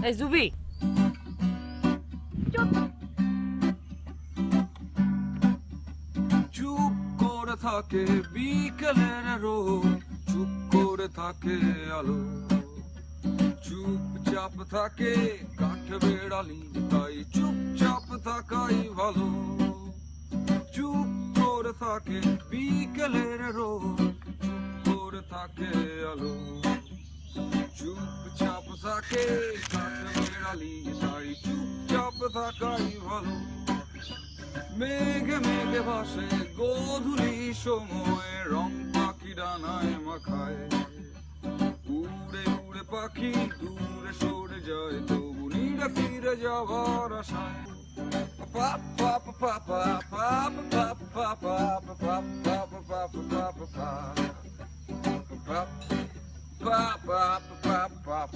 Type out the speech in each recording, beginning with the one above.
এই জুবি, চুপ করে থাকে বিকেলের রোদ, চুপ করে থাকে আলো, চুপচাপ থাকে কাঠ বেড়ালি, তাই চুপচাপ থাকাই ভালো। চুপ করে থাকে বিকেলের রোদ, চুপ করে থাকে আলো, চুপচাপ থাকে কাঠ বেড়ালি, তাই চুপচাপ থাকাই ভালো। মেঘে মেঘে ভাসে গোধূলি সময়, রং পাখি ডানায় মাখায়, উড়ে উড়ে পাখি দূরে সরে যায়, তবু নিরে ফিরে যাবার আশায়। পাপ পাপ পাপ পাপ পাপ পাপ পাপ পাপ পাপ পাপ পাপ পাপ পাপ পাপ পাপ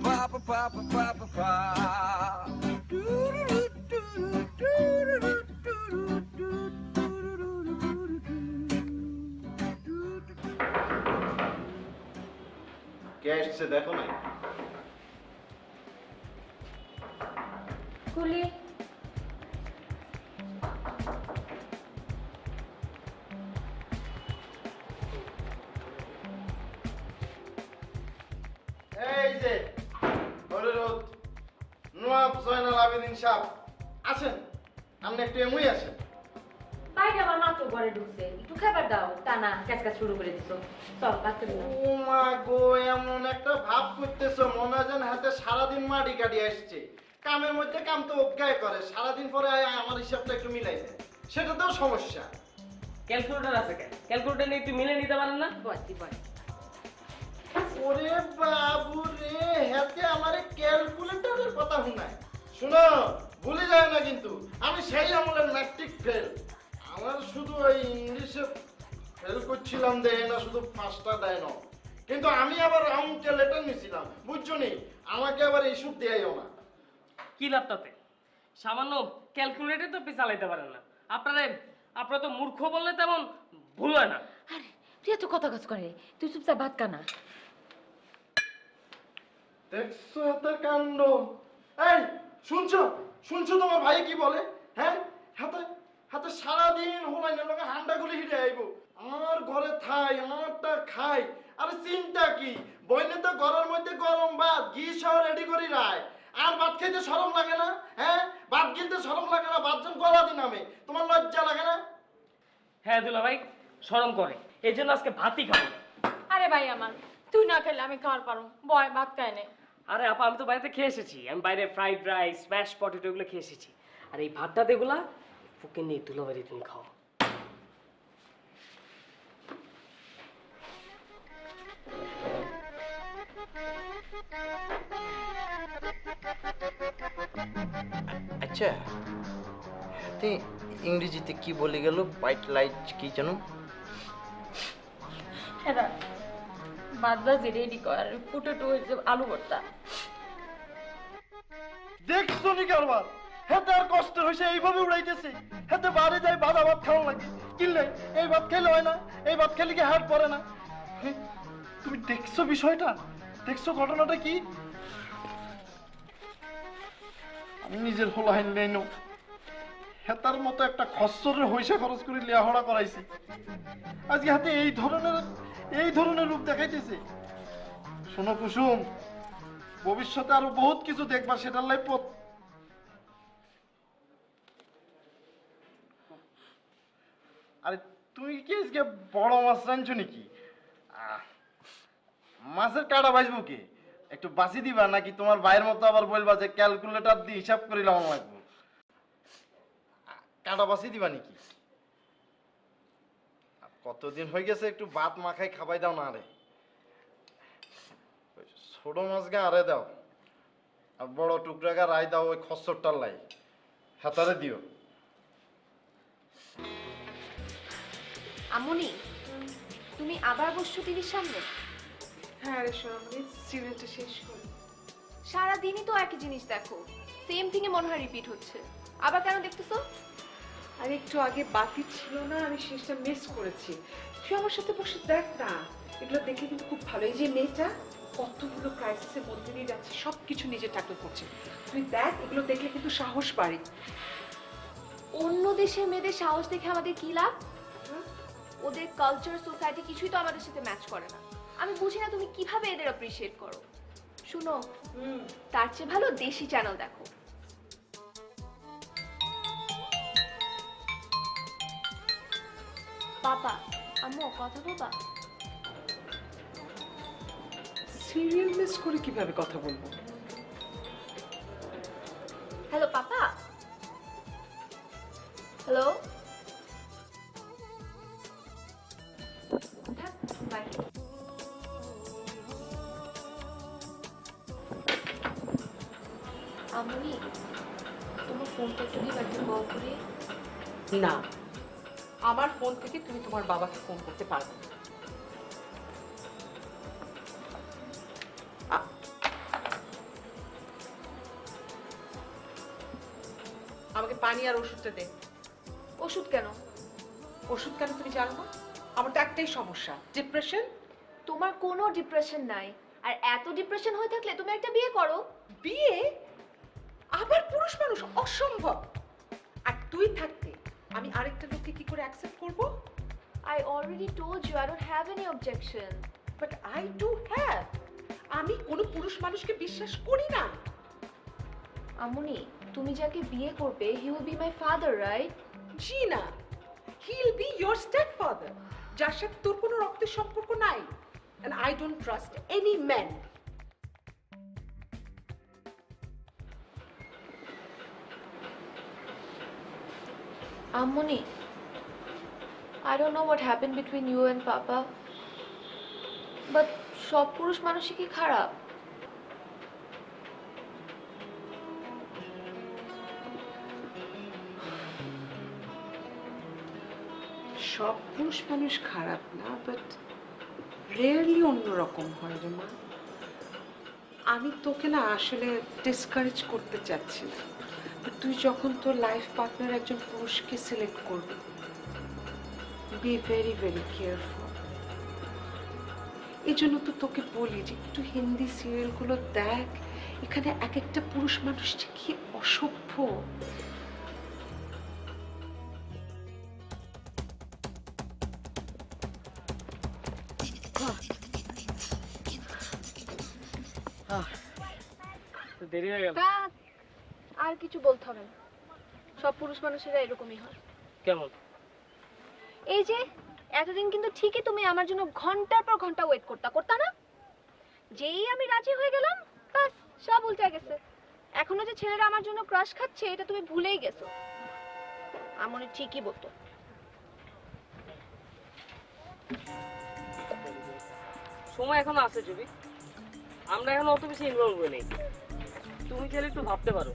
পাপ পাপ পাপ পাপ। কে আসছে দেখো না? খুলি। এই যে হরিরোদ নওয়াব জয়নাল আবেদিন সাহেব আছেন, আপনি একটু এমুই আসেন। বাইরে আমার মাত্র ঘরে ঢুকছে, একটু খাবার দাও। তা না ক্যাচকাচ শুরু করে দিছো। চল কাটতে দিলাম। ও মা গো, এমন একটা ভাব করতেছো মনে হয় যেন হাতে সারাদিন মাটি কাটি আসছে। কামের মধ্যে কাম তো অজ্ঞায় করে, সারাদিন পরে আমার হিসাবটা একটু মিলাই দেয়, সেটাতেও সমস্যা। ক্যালকুলেটর আছে কেন? ক্যালকুলেটর নিয়ে একটু মিলে নিতে পারেন না? বলছি বল। ওরে বাবু রে, হাতে আমার ক্যালকুলেটরের কথা শুনায়। শুনো, ভুলে যায় না কিন্তু আমি সেই আমলের ম্যাট্রিক ফেল। আমার শুধু ওই ইংলিশে ফেল করছিলাম দেয় না, শুধু 5টা দেয় না, কিন্তু আমি আবার অঙ্কে লেটার নিছিলাম, বুঝছো নি? আমাকে আবার এইসব দেয়ও না। কি লাভ তাতে? সামান্য ক্যালকুলেটর তো আপনি চালাইতে পারেন না। আপনারা তো মূর্খ বললে তেমন ভুল হয় না। আরে তুই এত কথা কাজ করে, তুই চুপচাপ ভাত কানা। দেখছো হাতের কাণ্ড? এই শুনছো শুনছো তোমার ভাই কি বলে? হ্যাঁ, হাতে হাতে সারাদিন হলাই না লোকে হান্ডা গুলি হিটে আইবো, আমার ঘরে থাই আমারটা খাই। আরে চিন্তা কি, বইনে তো ঘরের মধ্যে গরম ভাত ঘি সহ রেডি করি রায়, আর ভাত খাইতে শরম লাগে না? হ্যাঁ, ভাত গিলতে শরম লাগে না? ভাতজন গলা দি নামে, তোমার লজ্জা লাগে না? হ্যাঁ দুলা ভাই, শরম করে, এই জন্য আজকে ভাতই খাবো না। আরে ভাই আমার, তুই না খেলে আমি খাওয়ার পারো, বয় ভাত খায় নে। আরে আপা, আমি তো বাড়িতে খেয়ে এসেছি। আমি বাইরে ফ্রাইড রাইস, স্ম্যাশ পটেটো এগুলো খেয়ে এসেছি। আর এই ভাতটা দেগুলা ফুকে নিয়ে দুলা ভাই তুমি খাও। আচ্ছা, হাতে ইংরেজিতে কি বলে গেল? হোয়াইট লাইট কি জানো? হ্যাঁ ভাত ভাজি রেডি কর, পোটেটো আলু ভর্তা। দেখছো নি কারবার? হেতে আর কষ্ট হয়েছে এইভাবে উড়াইতেছে। হেতে বাড়ি যাই ভাজা ভাত খাওয়া লাগে, কিনলে এই ভাত খেলে হয় না, এই ভাত খেলে কি হাট পড়ে না? তুমি দেখছো বিষয়টা? দেখছো ঘটনাটা কি? আমি নিজের হোলাইন নেই নো, হেতার মতো একটা খচ্চরের হইসা খরচ করে লেহাড়া করাইছি, আজকে হাতে এই ধরনের রূপ দেখাইতেছে। শোনো কুসুম, ভবিষ্যতে আরো বহুত কিছু দেখবা, সেটার লাই আরে তুমি কি আজকে বড় মাছ রাঁধছো নাকি? মাছের কাটা বাজবো কি? একটু বাঁচি দিবা নাকি তোমার ভাইয়ের মতো আবার বলবা যে ক্যালকুলেটর দিয়ে হিসাব করে লাগাম লাগবো? কাটা বাঁচি দিবা নাকি? কতদিন হয়ে গেছে একটু ভাত মাখাই খাবাই দাও না। আরে ছোট মাছ গা আরে দাও, আর বড় টুকরা গা রায় দাও ওই খচ্চরটার লাই, হাতারে দিও। আমনি, তুমি আবার বসছো টিভির সামনে? হ্যাঁ রে সোনামণি, সিরিয়ালটা শেষ করি। সারাদিনই তো একই জিনিস দেখো, সেম থিং এ মনে হয় রিপিট হচ্ছে। আবার কেন দেখতেছো? আর একটু আগে বাতি ছিল না, আমি শেষটা মিস করেছি। তুই আমার সাথে বসে দেখ না, এগুলো দেখে কিন্তু খুব ভালো। এই যে মেয়েটা, কতগুলো ক্রাইসিসের মধ্যে দিয়ে যাচ্ছে, সবকিছু নিজে ট্যাকল করছে। তুই দেখ, এগুলো দেখলে কিন্তু সাহস বাড়ে। অন্য দেশের মেয়েদের সাহস দেখে আমাদের কি লাভ? ওদের কালচার, সোসাইটি কিছুই তো আমাদের সাথে ম্যাচ করে না। আমি বুঝি না তুমি কিভাবে এদের অ্যাপ্রিশিয়েট করো। শুনো, তার চেয়ে ভালো দেশি চ্যানেল দেখো। পাপা, আম্মু কথা বলবা? সিরিয়াল মিস করে কিভাবে কথা বলবো? Hello papa. হ্যালো। বাই। আম্মুনি, তোমার ফোনটা একটু দিয়ে বাড়িতে কল করি। না, আমার ফোন থেকে তুমি তোমার বাবাকে ফোন করতে পারবে না। আমাকে পানি আর ওষুধটা দে। ওষুধ কেন? ওষুধ কেন তুমি জানো না? আমার তো একটাই সমস্যা, ডিপ্রেশন। তোমার কোনো ডিপ্রেশন নাই, আর এত ডিপ্রেশন হয়ে থাকলে তুমি একটা বিয়ে করো। বিয়ে? আবার পুরুষ মানুষ? অসম্ভব। আর তুই থাকতে আমি আরেকটা লোককে কি করে অ্যাকসেপ্ট করব? I already told you I don't have any objection. But I do have. আমি কোনো পুরুষ মানুষকে বিশ্বাস করি না। আমুনি, তুমি যাকে বিয়ে করবে, he will be my father, right? জি না, হি উইল বি ইয়োর স্টেপফাদার, যার সাথে তোর কোনো রক্তের সম্পর্ক নাই। And I don't trust any man. Ammoni, I don't know what happened between you and Papa, but সব পুরুষ মানুষই কি খারাপ? সব পুরুষ মানুষ খারাপ না, বাট রেয়ারলি অন্যরকম হয় রে মা। আমি তোকে না আসলে ডিসকারেজ করতে চাচ্ছি না, তুই যখন তোর লাইফ পার্টনার একজন পুরুষকে সিলেক্ট করবি, বি ভেরি ভেরি কেয়ারফুল। এই জন্য তো তোকে বলি যে একটু হিন্দি সিরিয়ালগুলো দেখ, এখানে এক একটা পুরুষ মানুষ যে কি অসভ্য। দেরি হয়ে গেল। আর কিছু বলতে হবে না, সব পুরুষ মানুষেরা এরকমই হয়। কেমন? এই যে এতদিন কিন্তু ঠিকই তুমি আমার জন্য ঘন্টার পর ঘন্টা ওয়েট করতা না? যেই আমি রাজি হয়ে গেলাম, বাস সব উল্টে গেছে। এখনো যে ছেলেরা আমার জন্য ক্রাশ খাচ্ছে, এটা তুমি ভুলেই গেছো। আমনে ঠিকই বলতো। সময় এখনো আছে জুবি, আমরা এখন অত বেশি ইনভলভ হয়ে নেই। তুমি চাইলে একটু ভাবতে পারো।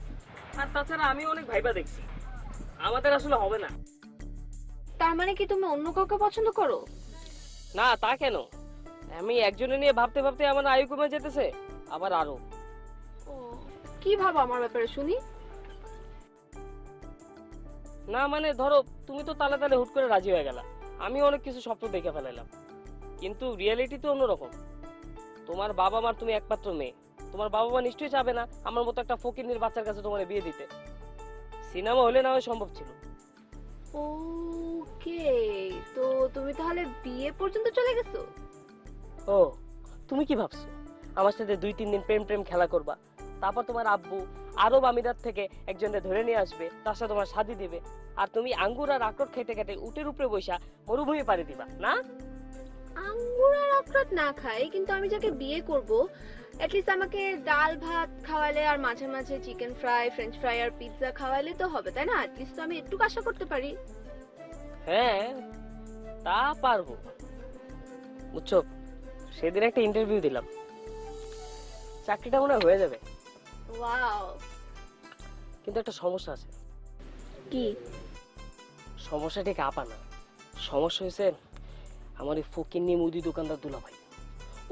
আর তাছাড়া আমি অনেক ভাইবা দেখছি, আমাদের আসলে হবে না। তার মানে কি তুমি অন্য কাউকে পছন্দ করো? না, তা কেন? আমি একজনে নিয়ে ভাবতে ভাবতে আমার আয়ু কমে যেতেছে, আবার আরো। ও, কি ভাবো আমার ব্যাপারে শুনি? না মানে ধরো, তুমি তো তালে তালে হুট করে রাজি হয়ে গেলা, আমি অনেক কিছু স্বপ্ন দেখে ফেলাইলাম, কিন্তু রিয়েলিটি তো অন্যরকম। তোমার বাবা মার তুমি একমাত্র মেয়ে, তোমার বাবা মা নিশ্চয়ই চাবে না আমার মতো একটা ফকিন্নির বাচ্চার কাছে তোমার বিয়ে দিতে। সিনেমা হলে না হয় সম্ভব ছিল। ওকে, তো তুমি তাহলে বিয়ে পর্যন্ত চলে গেছো? ও, তুমি কি ভাবছো আমার সাথে 2-3 দিন প্রেম প্রেম খেলা করবা, তারপর তোমার আব্বু আরব আমিরাত থেকে একজনকে ধরে নিয়ে আসবে, তার সাথে তোমার শাদী দিবে, আর তুমি আঙ্গুর আর আখরোট খেতে খেতে উটের উপরে বসা মরুভূমি পাড়ি দিবা না? আঙ্গুর আর আখরোট না খাই, কিন্তু আমি যাকে বিয়ে করব অ্যাটলিস্ট আমাকে ডাল ভাত খাওয়ালে আর মাঝে মাঝে চিকেন ফ্রাই, ফ্রেঞ্চ ফ্রাই আর পিৎজা খাওয়ালে তো হবে, তাই না? অ্যাটলিস্ট তো আমি একটু আশা করতে পারি। হ্যাঁ, তা পারবো। বুঝছো, সেদিন একটা ইন্টারভিউ দিলাম, চাকরিটা মনে হয় হয়ে যাবে। ওয়াও, কিন্তু একটা সমস্যা আছে। কি সমস্যা ঠিক আপা না, সমস্যা হয়েছে আমার এই ফকিন্নি মুদি দোকানদার দুলাভাই।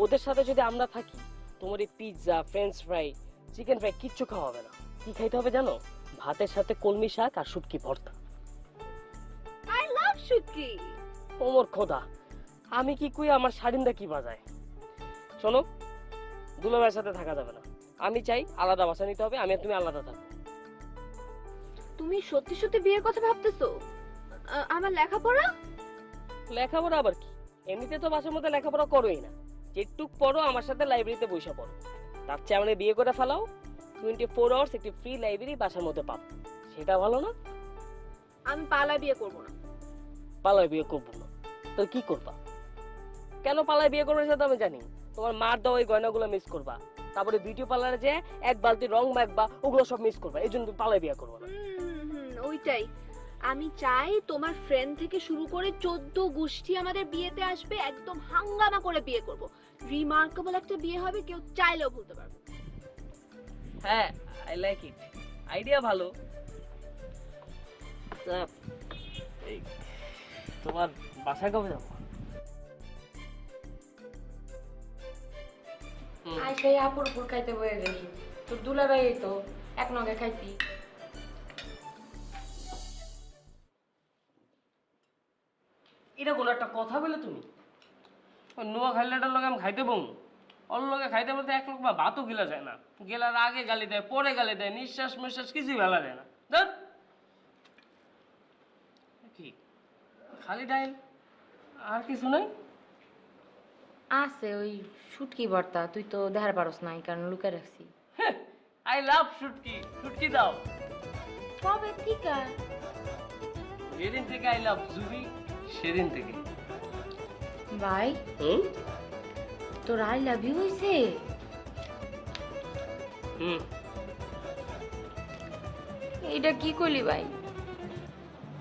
ওদের সাথে যদি আমরা থাকি, তোমার এই pizza, French fry, chicken fry কিচ্ছু খাওয়া হবে না। কি খাইতে হবে জানো? ভাতের সাথে কলমি শাক আর শুটকি ভর্তা। আই লাভ শুটকি। ওমর খোদা, আমি কি কই আমার শাড়িন্দা কি বাজায়। শোনো, দুলাভাইয়ের সাথে থাকা যাবে না। আমি চাই আলাদা বাসা নিতে হবে, আমি আর তুমি আলাদা থাকবো। তুমি সত্যি সত্যি বিয়ের কথা ভাবতেছো? আমার লেখাপড়া? লেখাপড়া আবার কি, এমনিতে তো বাসার মধ্যে লেখাপড়া করোই না, যেটুক পড়ো আমার সাথে লাইব্রেরিতে বসে পড়ো। তার চেয়ে আমরা বিয়ে করে ফেলাও, 24 আওয়ার্স একটি ফ্রি লাইব্রেরি বাসার মধ্যে পাবো, সেটা ভালো না? আমি পালা বিয়ে করব না। পালায় বিয়ে করবো না তো কি করবা? কেন পালায় বিয়ে করবে সেটা আমি জানি। তোমার মার দেওয়া ওই গয়নাগুলো মিস করবা, তারপরে বিউটি পার্লারে যে এক বালতি রং মাখবা, ওগুলো সব মিস করবা, এই জন্য তুমি পালায় বিয়ে করবো না। ওইটাই আমি চাই। তোমার ফ্রেন্ড থেকে শুরু করে 14 গোষ্ঠী আমাদের বিয়েতে আসবে, একদম হাঙ্গামা করে বিয়ে করব। রিমার্কেবল একটা বিয়ে হবে, কেউ চাইলেও ভুলতে পারবে না। হ্যাঁ, আই লাইক ইট, আইডিয়া ভালো। তা, এই তোমার বাসায় কবে যাবো? আই সেই আপুর উপর খাইতে বয়ে গেলি, তোর দুলাভাই তো এক নগে খাইতি। এটা কোনো একটা কথা বলে তুমি? ওই নোয়া খাইলাটার লগে আমি খাইতে বম, ওর লগে খাইতে বলতে এক লোক বা ভাতও গিলা যায় না, গেলার আগে গালি দেয়, পরে গালি দেয়, নিঃশ্বাস মিশ্বাস কিছুই ভালো যায় না। ধর কি খালি ডাইল, আর কিছু নাই? আছে ওই শুটকি ভর্তা, তুই তো দেখার পারস নাই কারণ লুকে রাখছি। আই লাভ শুটকি, শুটকি দাও। কবে থেকে? যেদিন থেকে আই লাভ জুবি সেদিন থেকে। ভাই তোর আই লাভ ইউ হইছে? এটা কি কইলি ভাই?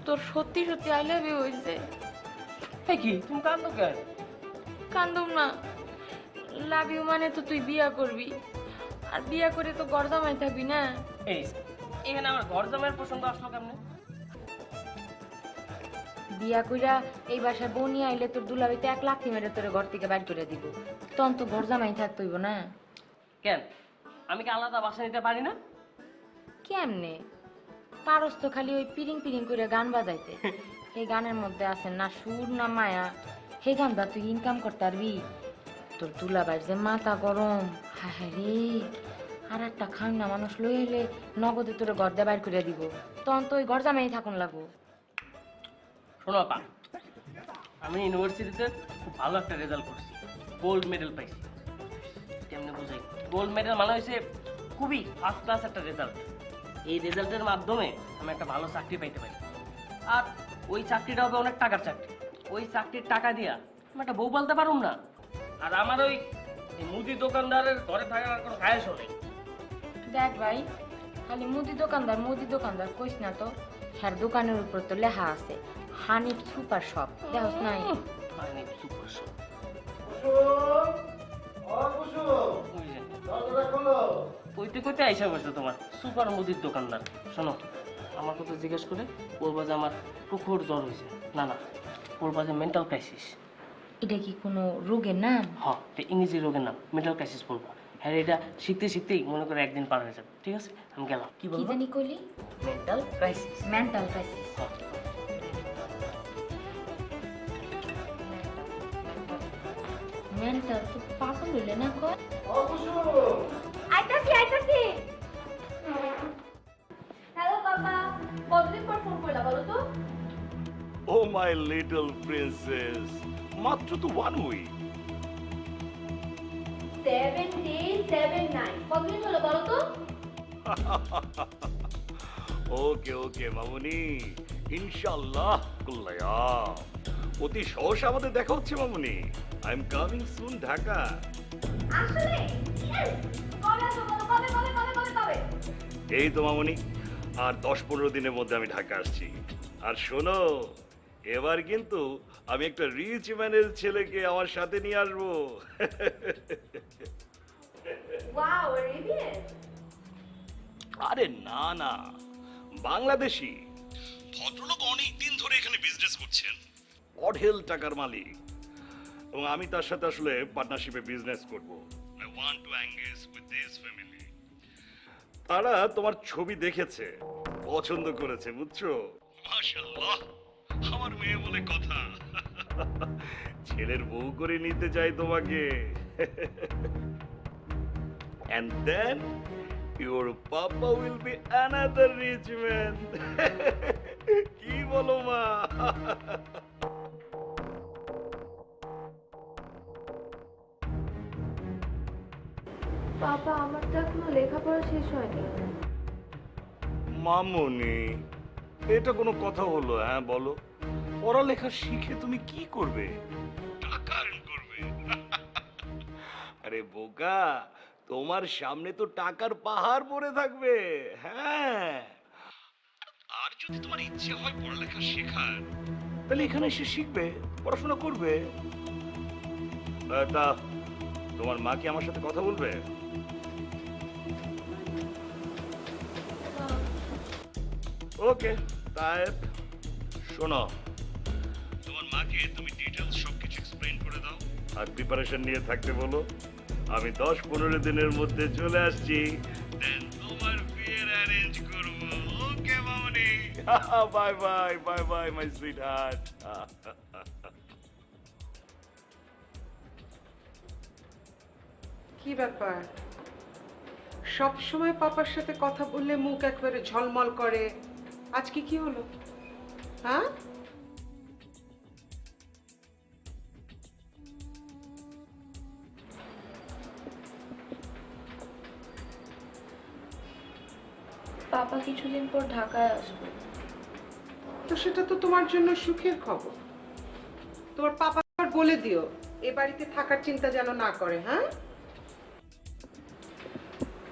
তোর সত্যি সত্যি আই লাভ ইউ হইছে? কি তুমি কান্দো কেন? কান্দুম না, লাভ ইউ মানে তো তুই বিয়া করবি, আর বিয়া করে তো গর্দামাই থাকবি না। এই এখানে আমার ঘর জামাইয়ের প্রসঙ্গ আসলো কেমনে? বিয়া কইরা এই বাসায় বউ নিয়ে আইলে তোর দুলাভাইতে 1 লাখ মেরে তোর ঘর থেকে বাইর করে দিব, তখন তো ঘর জামাই থাকতে হইব না? কেন আমি কি আলাদা বাসা নিতে পারি না? কেমনে পারস? তো খালি ওই পিরিং পিরিং করে গান বাজাইতে, এই গানের মধ্যে আছে না সুর না মায়া, সেই গানটা তুই ইনকাম করতে পারবি? তোর দুলাভাইয়ের যে মাথা গরম, হায় হায় রে, আর একটা খান না মানুষ লই এলে নগদে তোর ঘর দিয়ে বাইর করে দিব, তখন তো ওই ঘর জামাই থাকুন লাগবো। শোনো আপা, আমি ইউনিভার্সিটিতে খুব ভালো একটা রেজাল্ট করছি, গোল্ড মেডেল পাইছি। কেমনে বোঝাই? গোল্ড মেডেল মানে হয়েছে খুবই ফার্স্ট ক্লাস একটা রেজাল্ট। এই রেজাল্টের মাধ্যমে আমি একটা ভালো চাকরি পাইতে পারি, আর ওই চাকরিটা হবে অনেক টাকার চাকরি। ওই চাকরির টাকা দিয়া আমি একটা বউ পালতে পারুম না, আর আমার ওই মুদি দোকানদারের ঘরে থাকার আর কোনো খায়সও নেই। দেখ ভাই, খালি মুদি দোকানদার কইস না তো, হ্যার দোকানের উপর তো লেখা আছে হানিফ সুপার শপ, দেখছ নাই? হানিফ সুপার শপ, কইতে কইতে আইসা বসে তোমার সুপার মুদির দোকানদার। শোনো, আমার কথা জিজ্ঞেস করে বলবা যে আমার প্রখর জ্বর হয়েছে। না না, বলবা যে মেন্টাল ক্রাইসিস। এটা কি কোনো রোগের নাম? হ্যাঁ, এটা ইংরেজি রোগের নাম, মেন্টাল ক্রাইসিস বলবা। হ্যাঁ, এটা শিখতে শিখতেই মনে করে একদিন পার হয়ে যাবে। ঠিক আছে, আমি গেলাম। কি কি বলবো? জানি কইলি? Mental crisis. Mental crisis. Mental তো পাগল হইলে না কর। আইতাছি হ্যালো বাবা, কতদিন পর ফোন করলা বলো তো? Oh, my little princess. মাত্র তো 1 week. 7 days 7 nights, কতদিন হলো বলো তো? ওকে মামুনি, ইনশাআল্লাহ কুল্লায়া অতি সহসা আমাদের দেখা হচ্ছে মামুনি। I am coming soon Dhaka. আসলে Yes! কবে আসো বলো, কবে? এই তো মামুনি, আর 10-15 দিনের মধ্যে আমি ঢাকা আসছি। আর শোনো, এবার কিন্তু আমি একটা রিচ ম্যানের ছেলেকে আমার সাথে নিয়ে আসবো। Wow, Arabian? আরে না, বাংলাদেশি ভদ্রলোক, অনেক দিন ধরে এখানে বিজনেস করছেন, অঢেল টাকার মালিক, এবং আমি তার সাথে আসলে পার্টনারশিপে বিজনেস করব। I want to engage with this family. তারা তোমার ছবি দেখেছে, পছন্দ করেছে, বুঝছো? মাশাআল্লাহ, আমার মেয়ে বলে কথা। ছেলের বউ করে নিতে চাই তোমাকে। and then your papa will be another rich man. কি বলো মা? বাবা আমার তো এখনো লেখাপড়া শেষ হয়নি। মামুনি, এটা কোনো কথা হলো? হ্যাঁ বলো, পড়ালেখা শিখে তুমি কি করবে? টাকা earn করবে। আরে বোকা, তোমার সামনে তো টাকার পাহাড় পড়ে থাকবে। হ্যাঁ, আর যদি তোমার ইচ্ছে হয় পড়ালেখা শেখার, তাহলে এখানে এসে শিখবে, পড়াশোনা করবে। তা তোমার মা কি আমার সাথে কথা বলবে? ওকে, তাই শোনো, তোমার মাকে তুমি ডিটেইলস সবকিছু এক্সপ্লেইন করে দাও আর প্রিপারেশন নিয়ে থাকতে বলো। আমি 10-15 দিনের মধ্যে চলে আসছি, দেন তোমার বিয়ের অ্যারেঞ্জ করব। ওকে মামনি, bye bye bye bye my sweetheart. কি ব্যাপার, সব সময় পাপার সাথে কথা বললে মুখ একবারে ঝলমল করে, আজকে কি হলো? হ্যাঁ, পাপা কিছুদিন পর ঢাকায় আসবে। তো সেটা তো তোমার জন্য সুখের খবর। তোমার পাপা বলে দিও এ বাড়িতে থাকার চিন্তা যেন না করে। হ্যাঁ,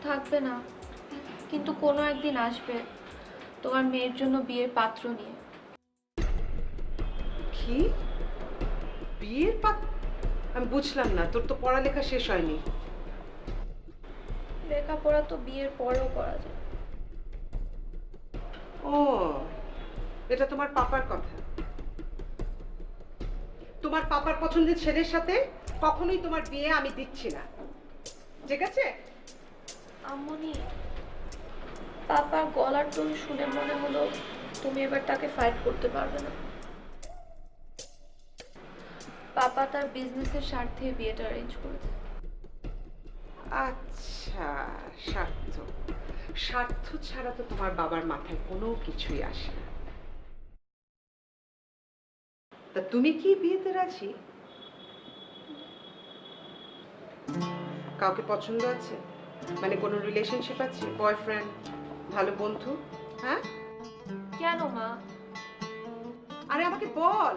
থাকবে না, কিন্তু কোনো একদিন আসবে তোমার মেয়ের জন্য বিয়ের পাত্র নিয়ে। কি বিয়ের পাত্র? আমি বুঝলাম না, তোর তো পড়ালেখা শেষ হয়নি। লেখাপড়া তো বিয়ের পরেও করা যায়। ও, এটা তোমার পাপার কথা। তোমার পাপার পছন্দের ছেলের সাথে কখনোই তোমার বিয়ে আমি দিচ্ছি না, ঠিক আছে? আম্মনি, পাপার গলার টোন শুনে মনে হলো তুমি এবার তাকে ফাইট করতে পারবে না। পাপা তার বিজনেসের স্বার্থে বিয়েটা অ্যারেঞ্জ করেছে। আচ্ছা, স্বার্থ স্বার্থ ছাড়া তো তোমার বাবার মাথায় কোনো কিছুই আসে না। তা তুমি কি বিয়েতে রাজি? কাউকে পছন্দ আছে? মানে কোনো রিলেশনশিপ আছে, বয়ফ্রেন্ড, ভালো বন্ধু? হ্যাঁ, কেন মা? আরে আমাকে বল,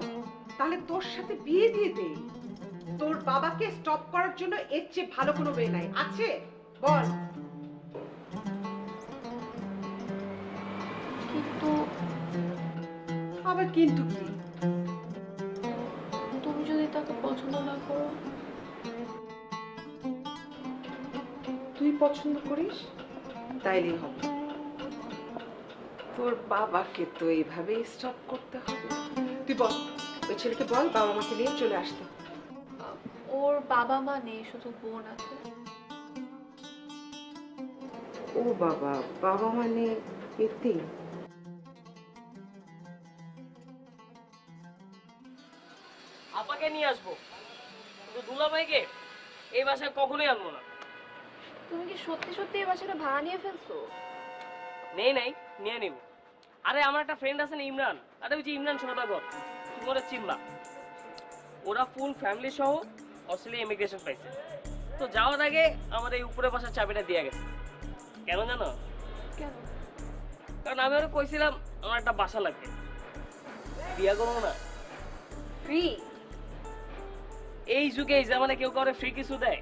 তাহলে তোর সাথে বিয়ে দিয়ে দেই। তোর বাবাকে স্টপ করার জন্য এর চেয়ে ভালো কোনো ওয়ে নাই, আছে? বল। কিন্তু আবার কিন্তু কি? তুমি যদি তাকে পছন্দ না করো? তুই পছন্দ করিস তাইলেই হবে। তোর বাবাকে তো এইভাবে স্টপ করতে হবে। তুই বল, ওই ছেলেকে বল বাবা মাকে নিয়ে চলে আসতে। ওর বাবা মা নেই, শুধু বোন আছে। ও বাবা, বাবা মানে এতে? আপাকে নিয়ে আসবো, কিন্তু দুলাভাইকে এই বাসায় কখনোই আনবো না। তুমি কি সত্যি সত্যি এই বাসাটা ভাড়া নিয়ে ফেলছো? নেই নাই, নিয়ে নিব। আরে আমার একটা ফ্রেন্ড আছে না, ইমরান। আরে ওই যে ইমরান সদাগর, তুমি ওরা চিনবা। ওরা ফুল ফ্যামিলি সহ অস্ট্রেলিয়া ইমিগ্রেশন পাইছে। তো যাওয়ার আগে আমার এই উপরে বাসার চাবিটা দিয়ে গেছে। কেন জানো? কেন? কারণ আমি ওরা কইছিলাম আমার একটা বাসা লাগবে, বিয়া করবো না। ফ্রি? এই যুগে এই জামানে কেউ কাউরে ফ্রি কিছু দেয়?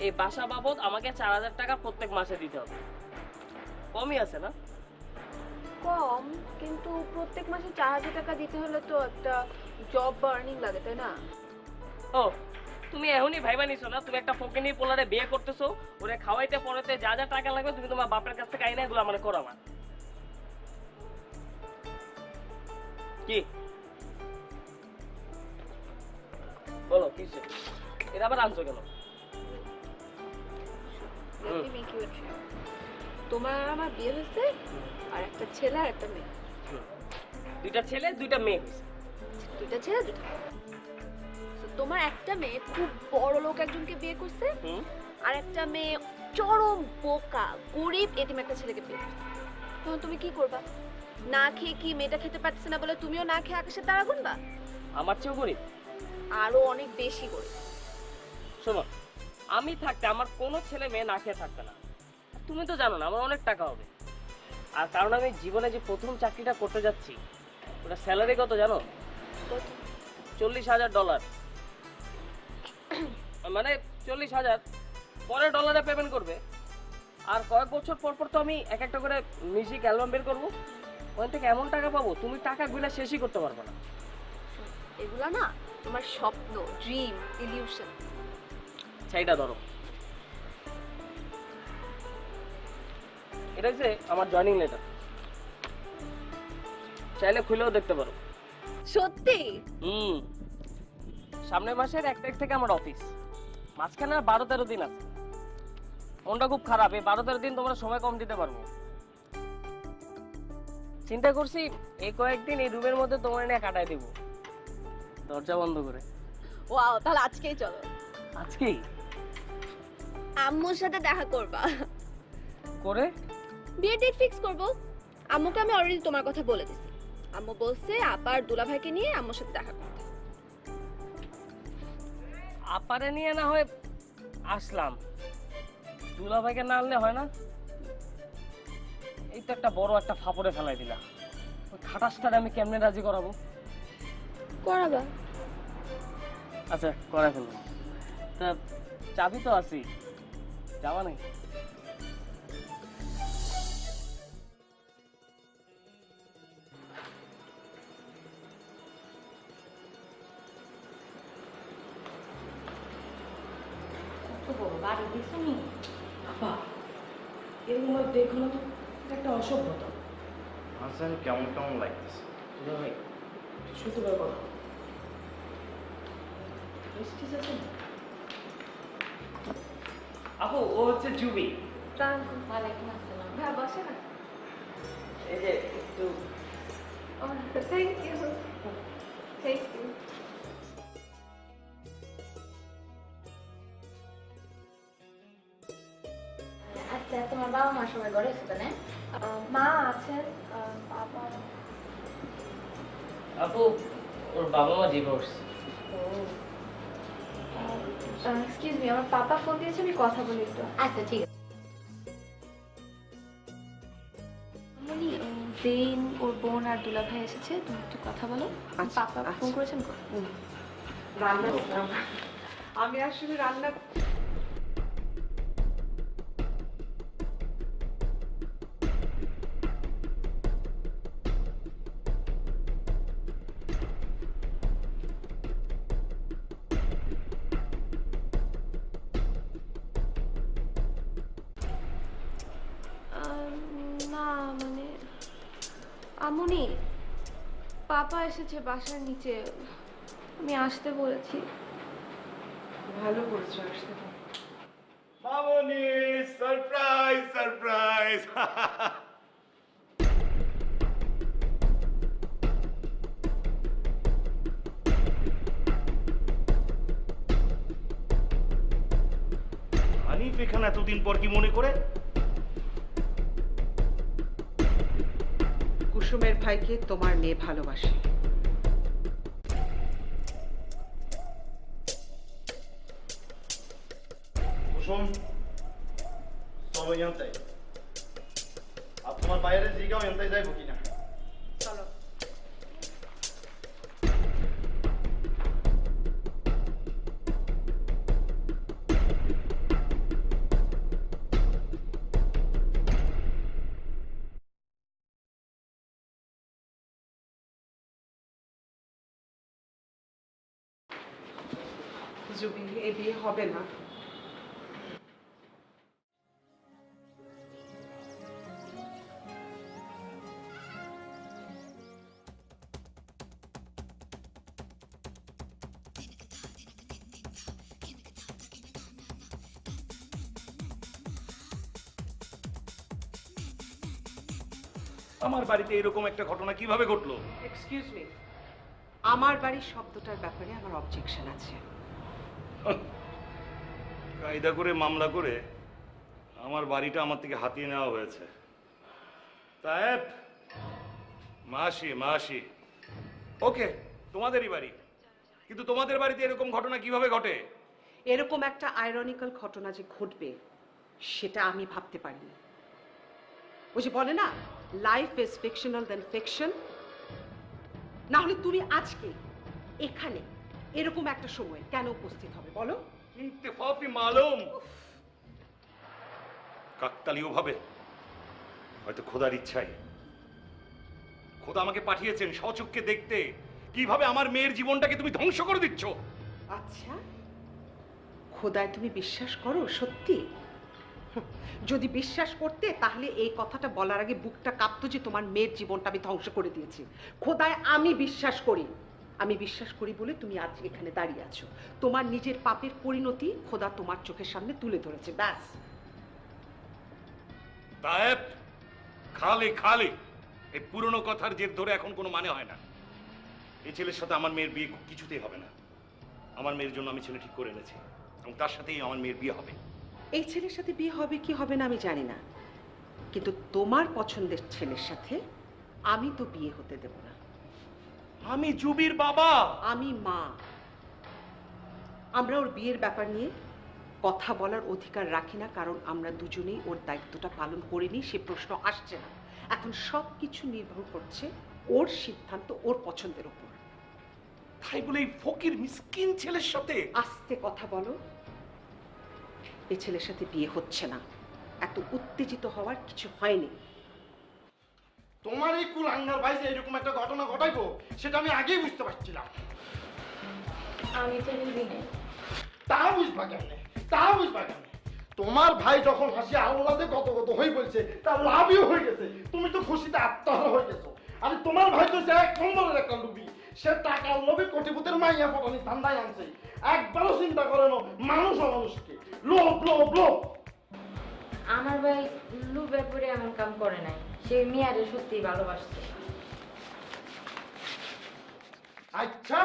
এই বাসা বাবদ আমাকে 4000 টাকা প্রত্যেক মাসে দিতে হবে। কমই আছে না? কম, কিন্তু প্রত্যেক মাসে 4000 টাকা দিতে হলে তো একটা জব বা আর্নিং লাগে, তাই না? ও, তুমি এখনই ভাইবা নিছো না তুমি একটা ফকিনি পোলারে বিয়ে করতেছো, ওরে খাওয়াইতে পড়াইতে যা যা টাকা লাগবে তুমি তোমার বাপের কাছ থেকে আইনা এগুলো মানে করো আমার। কি বলো কিছু? এটা আবার আনছো কেন? Let me make you a dream. তোমার আর আমার বিয়ে হয়েছে, আর একটা ছেলে আর একটা মেয়ে। দুইটা ছেলে দুইটা মেয়ে হয়েছে। দুইটা ছেলে দুইটা মেয়ে। So, তোমার একটা মেয়ে খুব বড় লোক একজনকে বিয়ে করছে, আর একটা মেয়ে চরম বোকা গরিব এতিম একটা ছেলেকে বিয়ে করছে। তখন তুমি কি করবা? না খেয়ে কি মেয়েটা খেতে পারছে না বলে তুমিও না খেয়ে আকাশের তারা গুনবা? আমার চেয়েও গরিব? আরো অনেক বেশি গরিব। শোনো, আমি থাকতে আমার কোনো ছেলে মেয়ে না খেয়ে থাকবে না। তুমি তো জানো না আমার অনেক টাকা হবে। আর কারণ আমি জীবনে যে প্রথম চাকরিটা করতে যাচ্ছি ওটা স্যালারি কত জানো? $40,000। মানে 40,000 পরে ডলারে পেমেন্ট করবে। আর কয়েক বছর পর পর তো আমি এক একটা করে মিউজিক অ্যালবাম বের করবো। ওখান থেকে এমন টাকা পাবো তুমি টাকা গুলা শেষই করতে পারবে না। এগুলা না তোমার স্বপ্ন, ড্রিম, ইলিউশন। সেইটা ধরো, এটা হচ্ছে আমার জয়েনিং লেটার। চাইলে খুলেও দেখতে পারো। সত্যি? সামনের মাসের 1 তারিখ থেকে আমার অফিস। মাঝখানে আর 12-13 দিন আছে। মনটা খুব খারাপ, এই 12-13 দিন তোমরা সময় কম দিতে পারবো। চিন্তা করছি এই কয়েকদিন এই রুমের মধ্যে তোমার নিয়ে কাটাই দিব, দরজা বন্ধ করে। ওয়াও, তাহলে আজকেই চলো। আজকেই? আম্মুর সাথে দেখা করবা করে বিয়ের ডেট ফিক্স করব। আম্মুকে আমি অলরেডি তোমার কথা বলে দিছি। আম্মু বলছে আপার দুলাভাইকে নিয়ে আম্মুর সাথে দেখা করতে। আপারে নিয়ে না হয় আসলাম, দুলাভাইকে না আনলে হয় না? এই তো একটা বড় একটা ফাপড়ে ফেলাই দিলা। ওই খাটাসটারে আমি কেমনে রাজি করাবো? করাবা? আচ্ছা করা ফেলবো। তা চাবি তো আছি, যাওয়া নাই? কত বড় বাড়ি দেখছো নি? আপা এরকম দেখো না তো, এটা একটা অসভ্যতা। আচ্ছা কেমন কেমন লাগতেছে? ভাই সত্যি করে কথা, প্রেস্টিজ আছে না? আপু ও হচ্ছে জুবি। ওয়ালাইকুম আসসালাম। হ্যাঁ, বসে না। এই যে একটু থ্যাংক ইউ। Thank you. আচ্ছা, তোমার বাবা মা সবাই ঘরে আছে না? মা আছেন, বাবা। আপু ওর বাবা মা ডিভোর্স। এক্সকিউজ মি, আমার পাপা ফোন দিয়েছে, আমি কথা বলি একটু। আচ্ছা ঠিক আছে। মনি, জেন ওর বোন আর দুলাভাই এসেছে, তুমি একটু কথা বলো। আচ্ছা, পাপা ফোন আচ্ছা। করেছেন? রান্না করলাম। আমি আসলে রান্না না মানে আমনি, পাপা এসেছে বাসার নিচে, আমি আসতে বলেছি। ভালো করছো আসতে। মামনি, সারপ্রাইজ সারপ্রাইজ। হানিফ এখানে এতদিন পর কি মনে করে? কুসুমের ভাইকে তোমার মেয়ে ভালোবাসে। কুসুম চলো ইয়ান্তাই, আর তোমার বাইরে জিগাও ইয়ান্তাই যাইব কিনা। চলো। জুবি, এই বিয়ে হবে না। আমার বাড়িতে এরকম একটা ঘটনা কিভাবে ঘটলো? এক্সকিউজ মি, আমার বাড়ির শব্দটার ব্যাপারে আমার অবজেকশন আছে। কায়দা করে মামলা করে আমার বাড়িটা আমার থেকে হাতিয়ে নেওয়া হয়েছে। সাহেব, মাসি মাসি, ওকে, তোমাদেরই বাড়ি, কিন্তু তোমাদের বাড়িতে এরকম ঘটনা কিভাবে ঘটে? এরকম একটা আইরনিক্যাল ঘটনা যে ঘটবে সেটা আমি ভাবতে পারিনি। ওই যে বলে না, life is fictional then fiction. না হলে তুমি আজকে এখানে এরকম একটা সময় কেন উপস্থিত হবে বলো? ইত্তেফাকি মালুম, কাকতালীয় ভাবে, হয়তো খোদার ইচ্ছায়। খোদা আমাকে পাঠিয়েছেন স্বচক্ষে দেখতে কিভাবে আমার মেয়ের জীবনটাকে তুমি ধ্বংস করে দিচ্ছ। আচ্ছা, খোদায় তুমি বিশ্বাস করো সত্যি? যদি বিশ্বাস করতে তাহলে এই কথাটা বলার আগে বুকটা কাঁপতো যে তোমার মেয়ের জীবনটা আমি ধ্বংস করে দিয়েছি। খোদায় আমি বিশ্বাস করি, আমি বিশ্বাস করি বলে তুমি আজ এখানে দাঁড়িয়ে আছো। তোমার নিজের পাপের পরিণতি খোদা তোমার চোখের সামনে তুলে ধরেছে, ব্যাস। সাহেব, খালি খালি এই পুরনো কথার জের ধরে এখন কোনো মানে হয় না। এই ছেলের সাথে আমার মেয়ের বিয়ে কিছুতেই হবে না। আমার মেয়ের জন্য আমি ছেলে ঠিক করে এনেছি এবং তার সাথেই আমার মেয়ের বিয়ে হবে। এই ছেলের সাথে বিয়ে হবে কি হবে না আমি জানি না, কিন্তু তোমার পছন্দের ছেলের সাথে আমি তো বিয়ে হতে দেব না। আমি জুবির বাবা, আমি মা। আমরা ওর বিয়ের ব্যাপার নিয়ে কথা বলার অধিকার রাখি না, কারণ আমরা দুজনেই ওর দায়িত্বটা পালন করিনি, সে প্রশ্ন আসছে না। এখন সব কিছু নির্ভর করছে ওর সিদ্ধান্ত, ওর পছন্দের উপর। তাই বলে এই ফকির মিসকিন ছেলের সাথে? আস্তে কথা বলো। এই ছেলের সাথে বিয়ে হচ্ছে না, এত উত্তেজিত হওয়ার কিছু হয়নি। তোমার এই কুলাঙ্গার ভাই যে এরকম একটা ঘটনা ঘটাইবো সেটা আমি আগেই বুঝতে পারছিলাম। আমি তো বুঝি নাই। তা বুঝবা কেমনে, তা বুঝবা কেমনে? তোমার ভাই যখন হাসি আল্লাদে কত কত হয়ে বলছে, তার লাভই হয়ে গেছে, তুমি তো খুশিতে আত্মহারা হয়ে গেছো। আর তোমার ভাই তো এক নম্বরের একটা লুবি, সে টাকার লোভে কোটিপতির মাইয়া পটানি ধান্দায় আনছে। একবারও চিন্তা করে না মানুষ অমানুষকে, লোভ লোভ লোভ। আমার ভাই লুবে পড়ে এমন কাম করে নাই, সে মিয়ারে সত্যি ভালোবাসছে। আচ্ছা,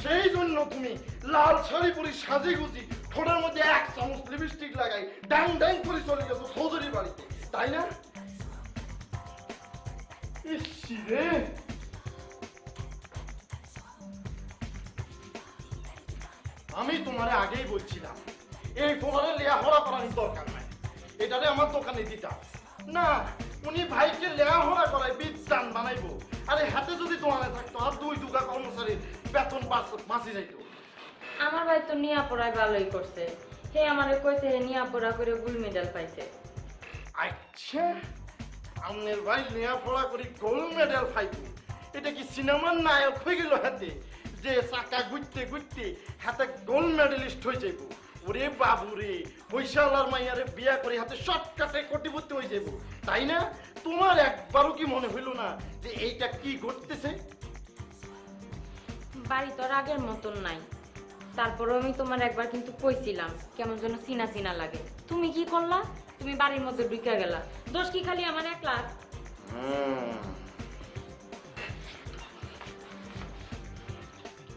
সেই জন্য তুমি লাল শাড়ি পরি সাজি গুজি ঠোঁটের মধ্যে এক চামচ লিপস্টিক লাগাই ড্যাং ড্যাং করে চলে গেছো চৌধুরী বাড়িতে, তাই না? ইসি রে, আমি তোমারে আগেই বলছিলাম এই ফোনারে লেয়াহরা করার দরকার নাই, এটারে আমার দোকানে দিতাম না। উনি ভাইকে লেয়াহরা করায় বিদ্যান বানাইবো। আরে হাতে যদি তোমারে থাকতো আর দুই দুগা কর্মচারীর বেতন বাঁচি যাইতো। আমার ভাই তো নিয়া পড়ায় ভালোই করছে, হে আমারে কইছে হে নিয়া পড়া করে গোল্ড মেডেল পাইছে। আচ্ছা, আমনের ভাই লেয়াপড়া করি গোল্ড মেডেল পাইবো? এটা কি সিনেমার নায়ক হয়ে গেল হাতে, যে চাকা ঘুরতে ঘুরতে হাতে গোল্ড মেডেলিস্ট হয়ে যাইব? ওরে বাবু রে, বৈশালার মাইয়ারে বিয়া করে হাতে শর্টকাটে কোটিপতি হয়ে যাইব, তাই না? তোমার একবারও কি মনে হইল না যে এইটা কি ঘটতেছে? বাড়ি তোর আগের মতন নাই, তারপরেও আমি তোমার একবার কিন্তু কইছিলাম কেমন যেন চিনা চিনা লাগে। তুমি কি করলা? তুমি বাড়ির মধ্যে ঢুকে গেলা। দোষ কি খালি আমার একলা?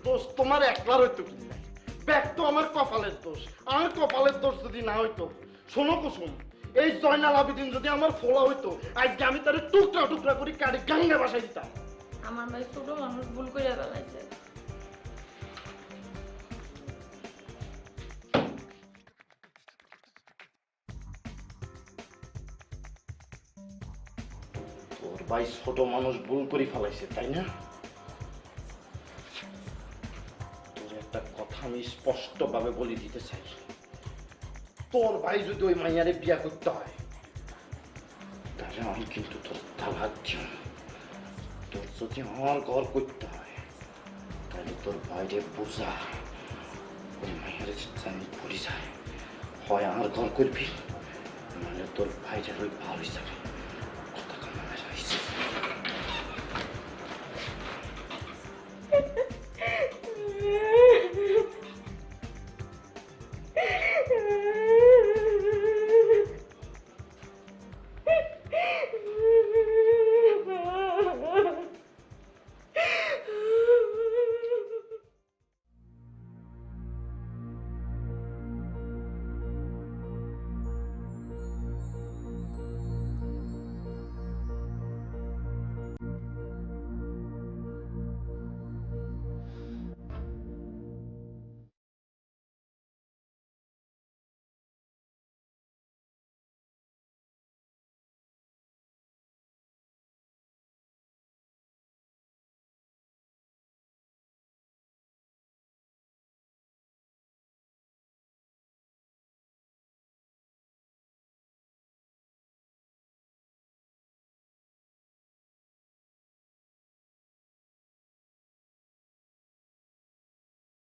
দোষ তোমার একলার হইতো কি নাই, ব্যাগ তো আমার কপালের দোষ। আমার কপালের দোষ যদি না হইতো, শোনো কুসুম, এই জয়নাল আবেদিন যদি আমার ফোলা হইতো, আজকে আমি তার টুকরা টুকরা করে কাটি গাঙ্গা বাসায় দিতাম। আমার ভাই ছোট মানুষ ভুল করে ফেলাইছে। তোর ভাই ছোট মানুষ ভুল করে ফেলাইছে, তাই না? তোর একটা কথা আমি স্পষ্ট ভাবে বলে দিতে চাই, তোর ভাই যদি ওই মাইয়ারে বিয়া করতে হয় তাহলে আমি কিন্তু তোর তালাক দিব। তোর যদি আমার ঘর করতে হয় তাহলে তোর ভাইরে বোঝা, ওই মাইয়ারে আমি পড়ে যায়, হয় আমার ঘর করবি নাহলে তোর ভাইরে ওই ভালো হিসাবে কথা কামানো রয়েছে।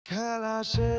খেলা সে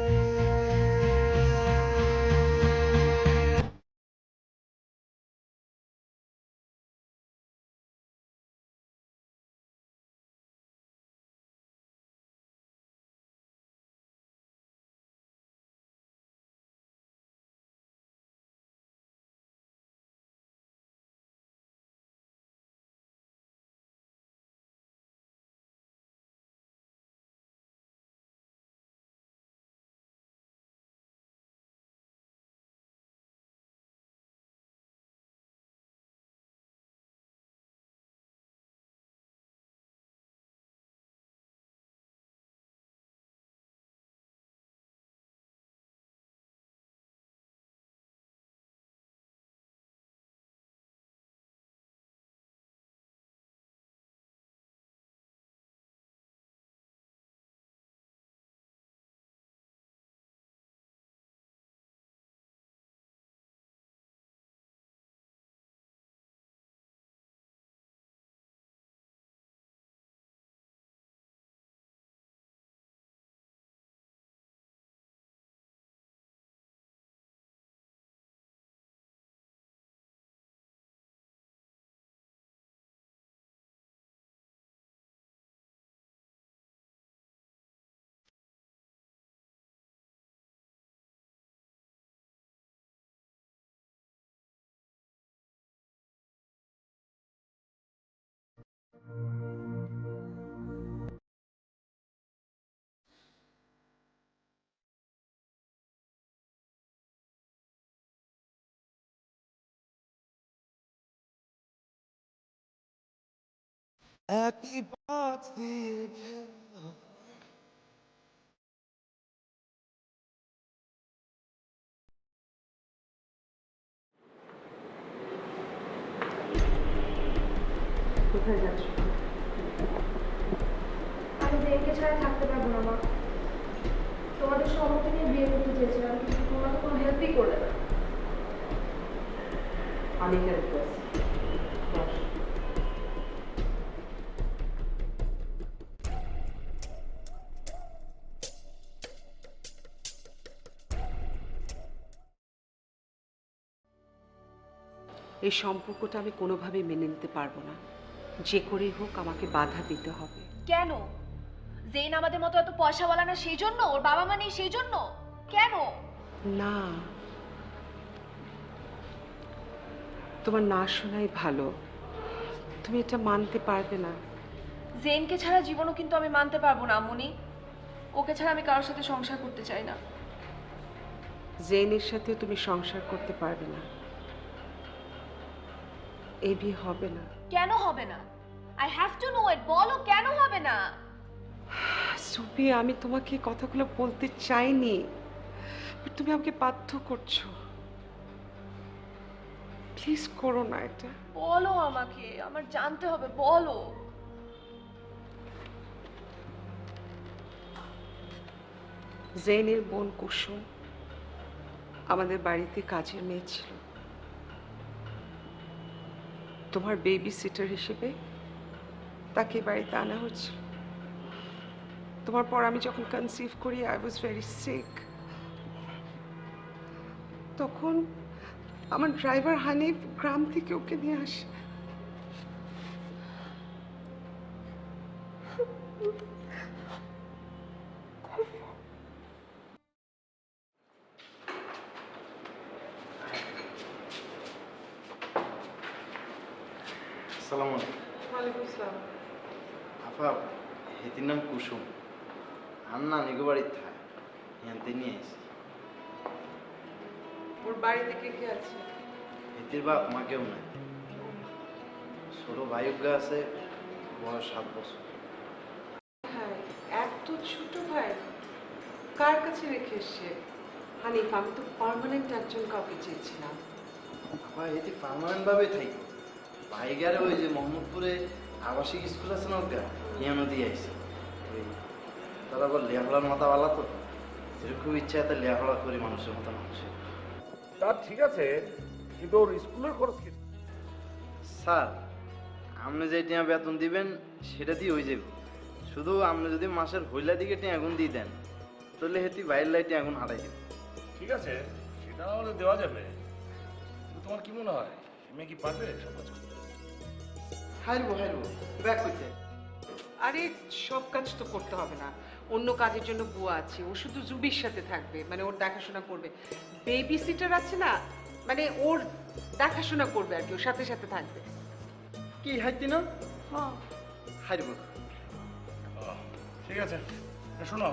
একই পথ দিয়ে কোথায় যাচ্ছ? আমি জেনকে ছাড়া থাকতে পারবো না মা। তোমাদের সম্মতি নিয়ে বিয়ে করতে চেয়েছিলাম, কিন্তু তোমরা তো কোনো হেল্পই করলে না। আমি হেল্প করছি। বস। এই সম্পর্কটা আমি কোনোভাবেই মেনে নিতে পারবো না। যে করেই হোক আমাকে বাধা দিতে হবে। কেন? জেন আমাদের মতো এত পয়সাওয়ালা না সেই জন্য? ওর বাবা মা নেই সেই জন্য? কেন? না, তোমার না শোনাই ভালো। তুমি এটা মানতে পারবে না। জেনকে ছাড়া জীবনও কিন্তু আমি মানতে পারবো না আম্মুনি। ওকে ছাড়া আমি কারোর সাথে সংসার করতে চাই না। জেনের সাথেও তুমি সংসার করতে পারবে না। এই বিয়ে হবে না। কেন হবে না? আই হ্যাভ টু নো ইট। বলো কেন হবে না? সুপি, আমি তোমাকে এই কথাগুলো বলতে চাইনি, বাট তুমি আমাকে বাধ্য করছো। প্লিজ করো না এটা। বলো আমাকে, আমার জানতে হবে, বলো। জেনের বোন কুসুম আমাদের বাড়িতে কাজের মেয়ে ছিল। তোমার বেবি সিটার হিসেবে তাকে বাড়িতে আনা হয়েছিল। তোমার পর আমি যখন কনসিভ করি, আই ওয়াজ ভেরি সিক। তখন আমার ড্রাইভার হানিফ গ্রাম থেকে ওকে নিয়ে আসে। আসসালামু আলাইকুম। ওয়ালাইকুম আসসালাম। আপা, হেতির নাম কুসুম। আর না নিগো বাড়ির থায় হেনতে নিয়ে এসি। ওর বাড়িতে কে কে আছে? হেতির বাপ মা কেউ নাই। ছোট ভাইজ্ঞা আছে, বয়স 7 বছর। হ্যাঁ, এত ছোট ভাই কার কাছে রেখে এসছে? হানিফ, আমি তো পার্মানেন্ট একজন কাউকে চেয়েছিলাম। আপা হেতি পার্মানেন্ট ভাবে থাকি। ভাইগারে ওই যে মোহাম্মদপুরে আবাসিক স্কুল আছে না ওগা, ইয়ানো দিয়ে আইসি। ওই তারা আবার লেখাপড়ার মাথাওয়ালা তো, যেরকম ইচ্ছা এত লেখাপড়া করি মানুষের মতো মানুষের। তা ঠিক আছে, কিন্তু ওর স্কুলের খরচ কি? স্যার, আপনি যে টিয়া বেতন দিবেন সেটা দিয়ে হয়ে যাবে। শুধু আপনি যদি মাসের হইলা দিকে টিয়া গুণ দিয়ে দেন, তাহলে হেতি বাইরের লাইটে এখন হারাই দেবে। ঠিক আছে, সেটা আমাদের দেওয়া যাবে, কিন্তু তোমার কি মনে হয় মেয়ে কি পারবে সব কাজ করতে? হারবো ব্যাক করতে। আরে সব কাজ তো করতে হবে না, অন্য কাজের জন্য বুয়া আছে, ও শুধু জুবির সাথে থাকবে, মানে ওর দেখাশোনা করবে। বেবি সিটার আছে না, মানে ওর দেখাশোনা করবে আর কি, ওর সাথে সাথে থাকবে। কি হাইতি না? হ্যাঁ হারবো। ঠিক আছে, শোনো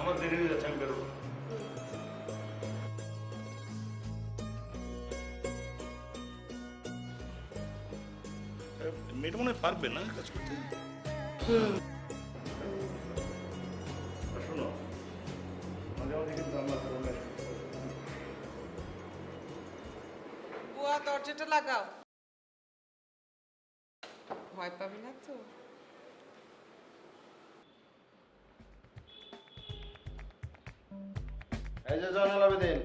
আমার দেরি হয়ে যাচ্ছে, আমি বেরোবো। মেয়েটা মনে হয় পারবে না কাজ করতে। শোনো মাঝে মাঝে কিন্তু আমরা বুয়া দরজাটা লাগাও, ভয় পাবে না তো? এই যে জয়নাল আবেদিন,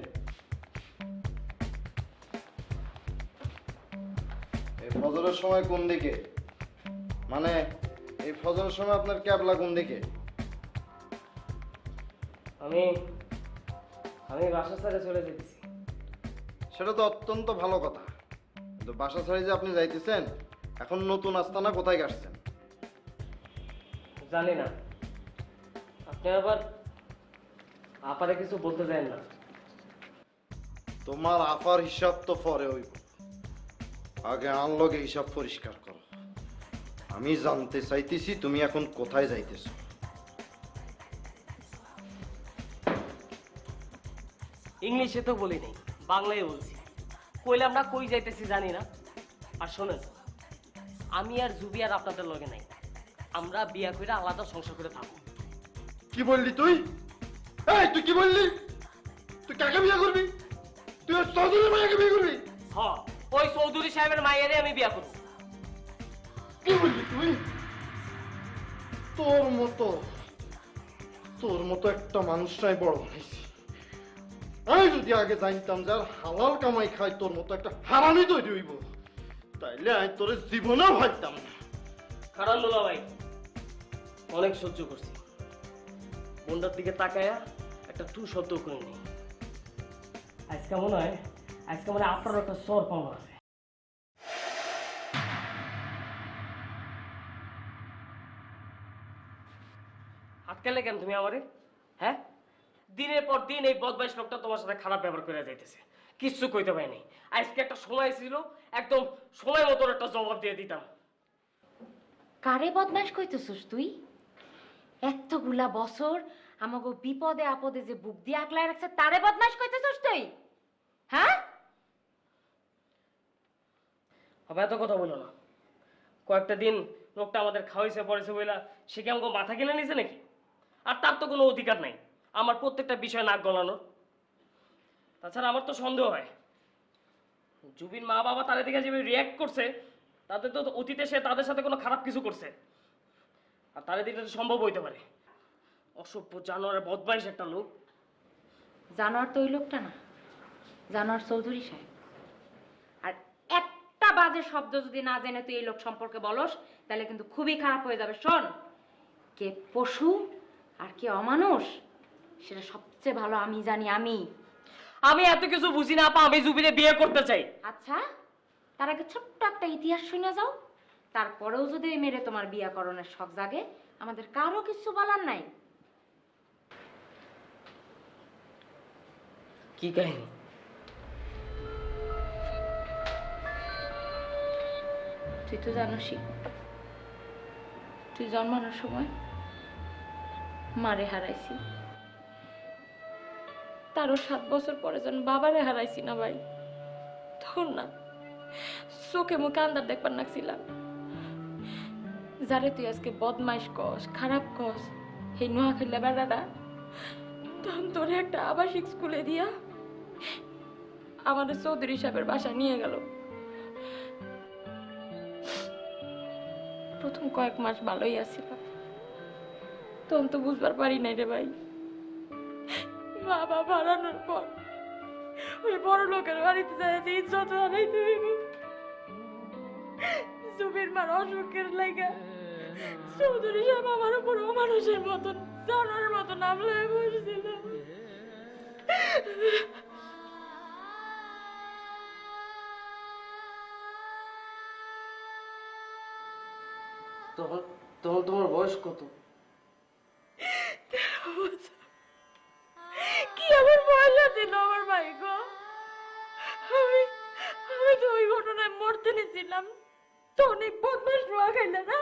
এই ফজরের সময় কোন দিকে? মানে এই ফজরের সময় আপনার ক্যাবলা কোন দিকে? আমি বাসা ছেড়ে চলে যেতেছি। সেটা তো অত্যন্ত ভালো কথা, কিন্তু বাসা ছেড়ে যে আপনি যাইতেছেন, এখন নতুন আস্তানা কোথায় আসছেন? জানি না, আপনি আবার আপারে কিছু বলতে চান না। তোমার আফার হিসাব তো পরে হইব, আগে আনলগে হিসাব পরিষ্কার করো। আমি জানতে চাইতেছি তুমি এখন কোথায় যাইতেছো। ইংলিশে তো বলি নাই, বাংলায় বলছি। কইলাম না কই যাইতেছি জানি না। আর শোনেন, আমি আর জুবি আর আপনাদের লগে নাই, আমরা বিয়া করে আলাদা সংসার করে থাকবো। কি বললি তুই? এই তুই কি বললি? তুই কাকে বিয়ে করবি? তুই ওই চৌধুরী মাইয়াকে বিয়ে করবি? হ, ওই চৌধুরী সাহেবের মায়েরে আমি বিয়া করবো। কি বললি তুই? তোর মতো একটা মানুষটাই বড় হয়েছি। আমি যদি আগে জানতাম যার হালাল কামাই খাই তোর মতো একটা হারামি তৈরি হইব, তাইলে আমি তোর জীবনেও ভাবতাম না। কারণ লোলা ভাই, অনেক সহ্য করছি, বোনটার দিকে তাকায়া একটা টু শব্দ করে নেই। আজকে মনে হয় আপনার একটা সর পাওয়া আছে। আটকালে কেন তুমি আমারে? হ্যাঁ, দিনের পর দিন এই বদমাইশ লোকটা তোমার সাথে খারাপ ব্যবহার করে যাইতেছে, কিচ্ছু কইতে পারিনি। আজকে একটা সময় ছিল, একদম সময় মতো একটা জবাব দিয়ে দিতাম। কারে বদমাশ কইতেছস তুই? এতগুলা বছর আমাকে বিপদে আপদে যে বুক দিয়ে আগলায় রাখছে, তারে বদমাশ কইতেছস তুই? হ্যাঁ, হবে এত কথা বলো না। কয়েকটা দিন লোকটা আমাদের খাওয়াইছে পড়েছে বইলা সে কি আমাকে মাথা কিনে নিছে নাকি? আর তার তো কোনো অধিকার নাই আমার প্রত্যেকটা বিষয় নাক গলানোর। তাছাড়া আমার তো সন্দেহ হয় জুবিন মা বাবা তাদের দিকে যেভাবে রিয়াক্ট করছে, তাদের তো অতীতে সে তাদের সাথে কোনো খারাপ কিছু করছে, আর তাদের দিকে সম্ভব হইতে পারে। অসভ্য জানোয়ার বদমাইশ একটা লোক। জানোয়ার তো ওই লোকটা না, জানোয়ার চৌধুরী সাহেব। আর একটা বাজে শব্দ যদি না জেনে তুই এই লোক সম্পর্কে বলস, তাহলে কিন্তু খুবই খারাপ হয়ে যাবে। শোন, কে পশু আর কে অমানুষ সেটা সবচেয়ে ভালো আমি জানি। আমি এত কিছু বুঝি না আপা, আমি জুবিনে বিয়ে করতে চাই। আচ্ছা, তার আগে ছোট্ট একটা ইতিহাস শুনে যাও, তারপরেও যদি এই মেরে তোমার বিয়া করণের শখ জাগে, আমাদের কারো কিছু বলার নাই। কি কাহিনী? তুই তো জানোসই, তুই জন্মানোর সময় মারে হারাইছি, তারও 7 বছর পরে যখন বাবারে হারাইছি না ভাই, তখন না চোখে মুখে আন্দার দেখবার নাকছিলাম। যারে তুই আজকে বদমাইশ কস, খারাপ কস, এই নোয়াখালী বেড়াটা তখন তোর একটা আবাসিক স্কুলে দিয়া আমাদের চৌধুরী সাহেবের বাসায় নিয়ে গেল। প্রথম কয়েক মাস ভালোই আসছিলাম, তখন তো বুঝবার পারি নাই রে ভাই। বাবা হারানোর পর ওই বড় লোকের বাড়িতে যাইছে ইজ্জত হারাইতে হইব। জুবির মার অসুখের লাগা চৌধুরী সাহেব আমার উপর অমানুষের মতন জানোর মতো নামলে বসেছিলাম। তখন তখন তোমার বয়স কত? 13 বছর। কি আমার বয়স ছিল আমার ভাই গো? আমি আমি তো ওই ঘটনায় মরতে নিছিলাম, তখন এই বদমাস রোয়া খাইলে না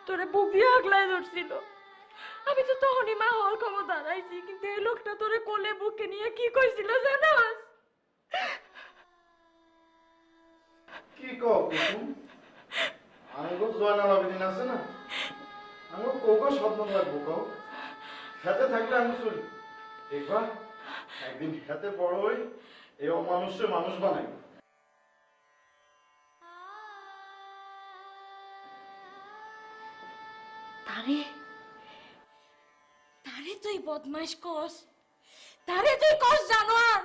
তোরে বুক দিয়ে আগলায় ধরছিল। আমি তো তখনই মা হওয়ার ক্ষমতা হারাইছি, কিন্তু এই লোকটা তোরে কোলে বুকে নিয়ে কি কইছিল জানাস? কি কও কুসুম? আঙ্গো জয়নাল আবেদিন আছে না, আঙ্গো কোকো স্বপ্ন লাগবো কও। খেতে থাকলে আঙ্গো চলি দেখবা একদিন খেতে বড় হই এই অমানুষে মানুষ বানাই। তারে তারে তুই বদমাইশ কস, তারে তুই কস জানোয়ার,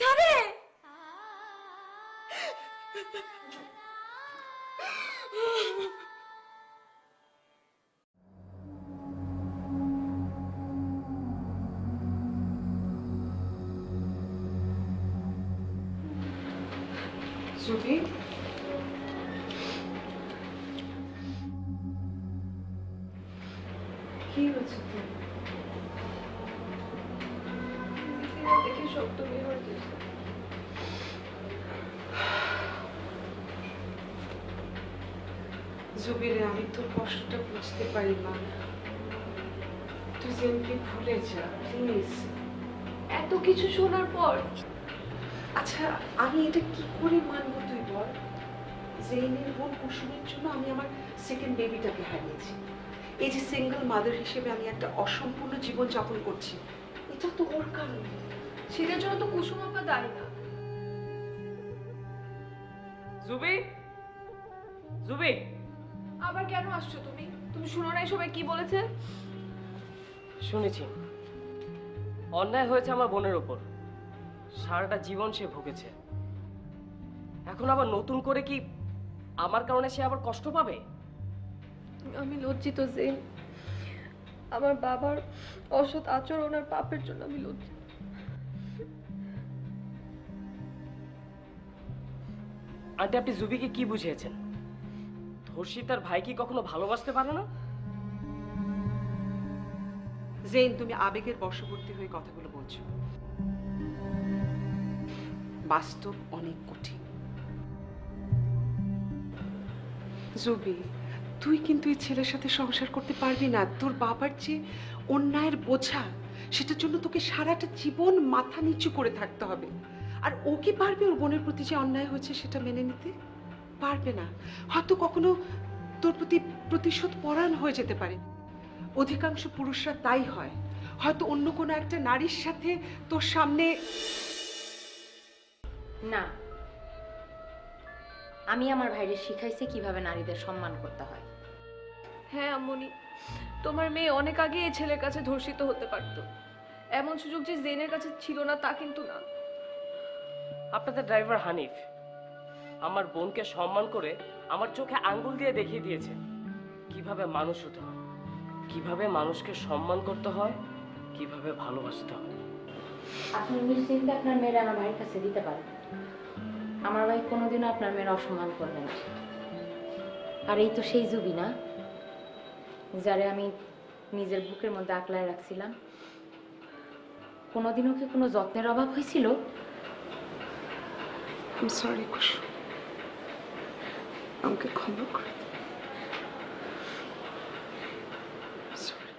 তারে জুবি, কি হয়েছে তোর? দেখি শব্দ বের হইতেছে। জুবিরে, আমি তোর কষ্টটা বুঝতে পারি মা। তুই জেনকে ভুলে যা প্লিজ। এত কিছু শোনার পর আচ্ছা, আমি এটা কি করে মানবো তুই বল? জেনের বোন কুসুমের জন্য আমি আমার সেকেন্ড বেবিটাকে হারিয়েছি। এই যে সিঙ্গেল মাদার হিসেবে আমি একটা অসম্পূর্ণ জীবন যাপন করছি, এটা তো ওর কারণে। সেটার জন্য তো কুসুম আপা দায়ী না। জুবি, জুবি, আবার কেন আসছো তুমি? তুমি শুনো নাই সবাই কি বলেছে? শুনেছি অন্যায় হয়েছে আমার বোনের উপর, সারাটা জীবন সে ভুগেছে। এখন আবার নতুন করে কি আমার কারণে সে আবার কষ্ট পাবে? আমি লজ্জিত জেন, আমার বাবার অসৎ আচরণ আর পাপের জন্য আমি লজ্জিত। আন্টি, আপনি জুবিকে কি বুঝিয়েছেন? ধর্ষি তার ভাই কি কখনো ভালোবাসতে পারে না? জেন, তুমি আবেগের বশবর্তী হয়ে কথাগুলো বলছো। বাস্তব অনেক কঠিন। জুবি, তুই কিন্তু এই ছেলের সাথে সংসার করতে পারবি না। তোর বাবার যে অন্যায়ের বোঝা, সেটার জন্য তোকে সারাটা জীবন মাথা নিচু করে থাকতে হবে। আর ও কি পারবে ওর বোনের প্রতি যে অন্যায় হয়েছে সেটা মেনে নিতে? পারবে না। হয়তো কখনো তোর প্রতি প্রতিশোধ পরায়ণ হয়ে যেতে পারে। অধিকাংশ পুরুষরা তাই হয়। হয়তো অন্য কোনো একটা নারীর সাথে তোর সামনে। না, আমি আমার ভাইরে শিখাইছি কিভাবে নারীদের সম্মান করতে হয়। হ্যাঁ আম্মনি, তোমার মেয়ে অনেক আগে এই ছেলের কাছে ধর্ষিত হতে পারতো। এমন সুযোগ যে জেনের কাছে ছিল না তা কিন্তু না। আপনাদের ড্রাইভার হানিফ আমার বোনকে সম্মান করে আমার চোখে আঙ্গুল দিয়ে দেখিয়ে দিয়েছে কিভাবে মানুষ হতে হয়, কিভাবে মানুষকে সম্মান করতে হয়, কিভাবে ভালোবাসতে হয়। আপনি নিশ্চিন্তে আপনার মেয়েরা আমার ভাইয়ের কাছে দিতে পারেন। আমার ভাই কোনোদিনও আপনার মেয়ের অসম্মান করবে না। আর এই তো সেই জুবি না, যারে আমি নিজের বুকের মধ্যে আঁকলায় রাখছিলাম। কোনোদিনও কি কোনো যত্নের অভাব হয়েছিল? I'm sorry, কুসুম, আমাকে ক্ষমা করে দে। Sorry.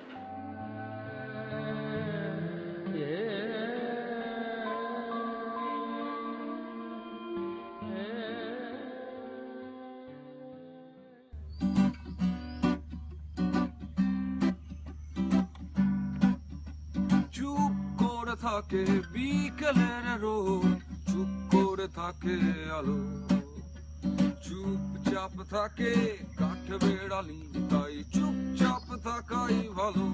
চুপ করে থাকে বিকেলের রোদ, চুপ করে থাকে আলো, চুপচাপ থাকে কাঠ বেড়ালি, তাই চুপচাপ থাকাই ভালো।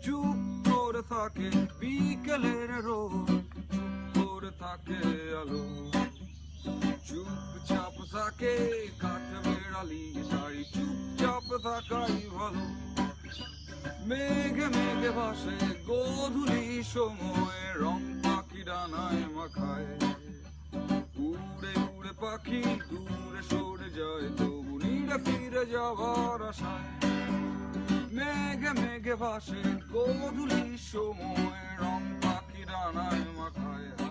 চুপ করে থাকে বিকেলের রোদ, চুপ করে থাকে আলো, চুপচাপ থাকে কাঠ বেড়ালি, তাই চুপচাপ থাকাই ভালো। মেঘে মেঘে ভাসে গোধূলি সময় রং পাখি ডানায় মাখায় উড়ে উড়ে পাখি দূরে সরে যায় তবু নিরে ফিরে যাবার আশায় মেঘে মেঘে ভাসে গোধূলি সময় রং পাখি ডানায় মাখায়